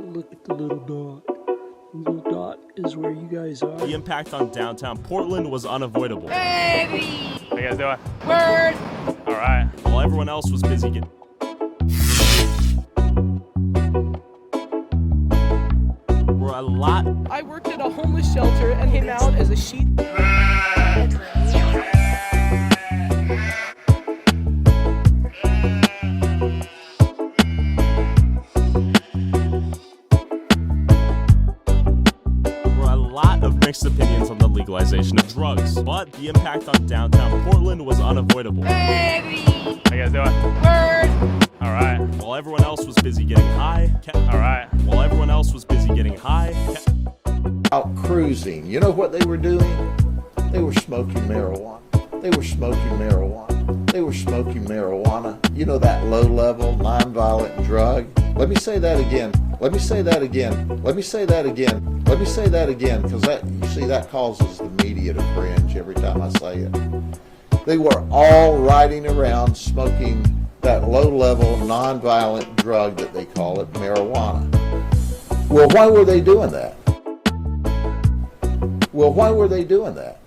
Look at the little dot. The little dot is where you guys are. The impact on downtown Portland was unavoidable. Baby! How you guys doing? Word! All right. While everyone else was busy getting... Were a lot... I worked at a homeless shelter and came out as a sheet. Mixed opinions on the legalization of drugs, but the impact on downtown Portland was unavoidable. Baby! How you guys doing? Word! All right. While everyone else was busy getting high, All right. while everyone else was busy getting high, out cruising. You know what they were doing? They were smoking marijuana. They were smoking marijuana. They were smoking marijuana. You know, that low-level, non-violent drug. Let me say that again. Let me say that again. Let me say that again. Let me say that again, because that, you see, that causes the media to cringe every time I say it. They were all riding around smoking that low-level, non-violent drug that they call it marijuana. Well, why were they doing that? Well, why were they doing that?